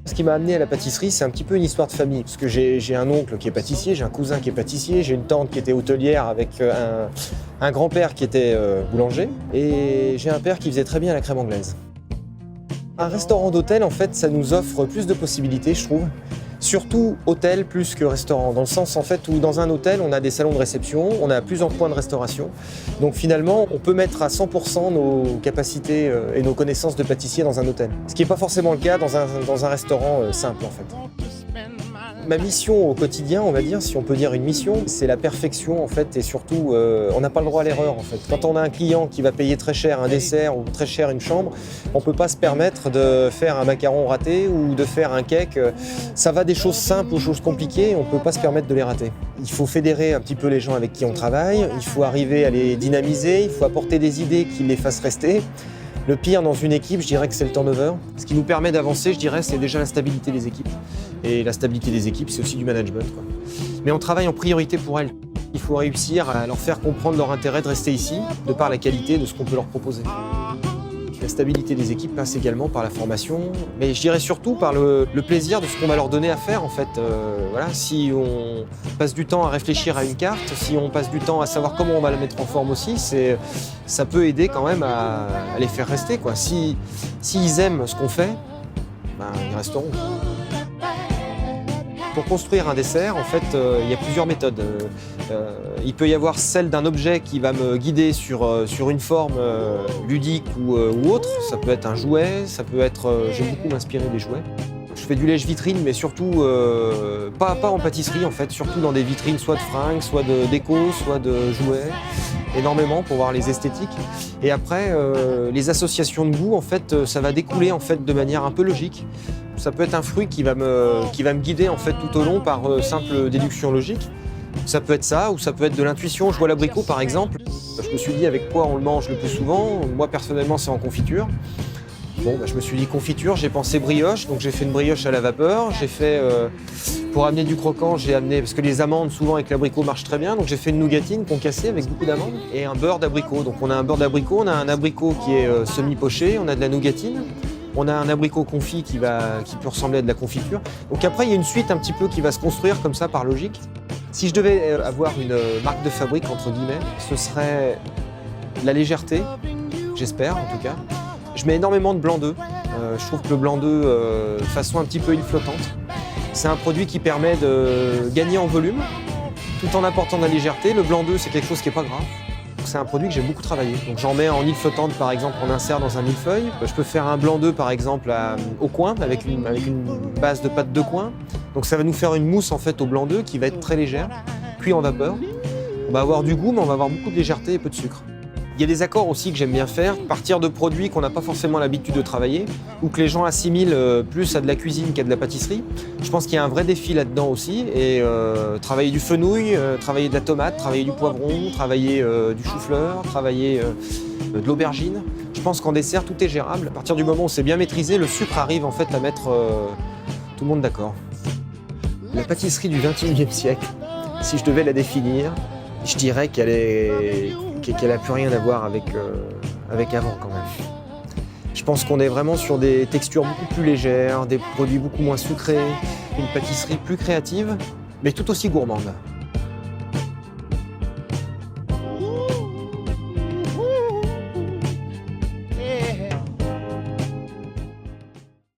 Ce qui m'a amené à la pâtisserie, c'est un petit peu une histoire de famille. Parce que j'ai un oncle qui est pâtissier, j'ai un cousin qui est pâtissier, j'ai une tante qui était hôtelière avec un grand-père qui était boulanger. Et j'ai un père qui faisait très bien la crème anglaise. Un restaurant d'hôtel, en fait, ça nous offre plus de possibilités, je trouve. Surtout hôtel plus que restaurant, dans le sens en fait où dans un hôtel on a des salons de réception, on a plusieurs points de restauration. Donc finalement on peut mettre à 100% nos capacités et nos connaissances de pâtissier dans un hôtel. Ce qui n'est pas forcément le cas dans un restaurant simple en fait. Ma mission au quotidien, on va dire, si on peut dire une mission, c'est la perfection en fait et surtout on n'a pas le droit à l'erreur en fait. Quand on a un client qui va payer très cher un dessert ou très cher une chambre, on ne peut pas se permettre de faire un macaron raté ou de faire un cake. Ça va des choses simples aux choses compliquées, on ne peut pas se permettre de les rater. Il faut fédérer un petit peu les gens avec qui on travaille, il faut arriver à les dynamiser, il faut apporter des idées qui les fassent rester. Le pire dans une équipe, je dirais que c'est le turnover. Ce qui nous permet d'avancer, je dirais, c'est déjà la stabilité des équipes. Et la stabilité des équipes, c'est aussi du management, quoi. Mais on travaille en priorité pour elles. Il faut réussir à leur faire comprendre leur intérêt de rester ici, de par la qualité de ce qu'on peut leur proposer. La stabilité des équipes passe également par la formation, mais je dirais surtout par le plaisir de ce qu'on va leur donner à faire en fait. Voilà, si on passe du temps à réfléchir à une carte, si on passe du temps à savoir comment on va la mettre en forme aussi, ça peut aider quand même à les faire rester, quoi. S'ils aiment ce qu'on fait, ben, ils resteront. Pour construire un dessert, en fait, il y a plusieurs méthodes. Il peut y avoir celle d'un objet qui va me guider sur une forme ludique ou autre. Ça peut être un jouet, ça peut être... J'ai beaucoup m'inspiré des jouets. Je fais du lèche-vitrine, mais surtout pas en pâtisserie, en fait, surtout dans des vitrines soit de fringues, soit de déco, soit de jouets. Énormément pour voir les esthétiques. Et après, les associations de goût, en fait, ça va découler en fait, de manière un peu logique. Ça peut être un fruit qui va me guider en fait, tout au long par simple déduction logique. Ça peut être ça, ou ça peut être de l'intuition. Je vois l'abricot par exemple. Je me suis dit avec quoi on le mange le plus souvent. Moi personnellement c'est en confiture. Bon, je me suis dit confiture, j'ai pensé brioche, donc j'ai fait une brioche à la vapeur. J'ai fait, pour amener du croquant, j'ai amené, parce que les amandes souvent avec l'abricot marchent très bien, donc j'ai fait une nougatine concassée avec beaucoup d'amandes et un beurre d'abricot. Donc on a un beurre d'abricot, on a un abricot qui est semi-poché, on a de la nougatine. On a un abricot confit qui peut ressembler à de la confiture. Donc après, il y a une suite un petit peu qui va se construire comme ça par logique. Si je devais avoir une marque de fabrique, entre guillemets, ce serait la légèreté, j'espère en tout cas. Je mets énormément de blanc d'œuf. Je trouve que le blanc d'œuf, façon un petit peu île flottante, c'est un produit qui permet de gagner en volume tout en apportant de la légèreté. Le blanc d'œuf, c'est quelque chose qui n'est pas gras. C'est un produit que j'ai beaucoup travaillé. Donc j'en mets en île flottante par exemple, on insère dans un millefeuille. Je peux faire un blanc d'œuf par exemple au coin avec une base de pâte de coin. Donc ça va nous faire une mousse en fait au blanc d'œuf qui va être très légère, cuit en vapeur. On va avoir du goût mais on va avoir beaucoup de légèreté et peu de sucre. Il y a des accords aussi que j'aime bien faire, partir de produits qu'on n'a pas forcément l'habitude de travailler ou que les gens assimilent plus à de la cuisine qu'à de la pâtisserie. Je pense qu'il y a un vrai défi là-dedans aussi et travailler du fenouil, travailler de la tomate, travailler du poivron, travailler du chou-fleur, travailler de l'aubergine. Je pense qu'en dessert, tout est gérable. À partir du moment où c'est bien maîtrisé, le sucre arrive en fait à mettre tout le monde d'accord. La pâtisserie du XXIe siècle, si je devais la définir, je dirais qu'elle n'a plus rien à voir avec avant quand même. Je pense qu'on est vraiment sur des textures beaucoup plus légères, des produits beaucoup moins sucrés, une pâtisserie plus créative, mais tout aussi gourmande.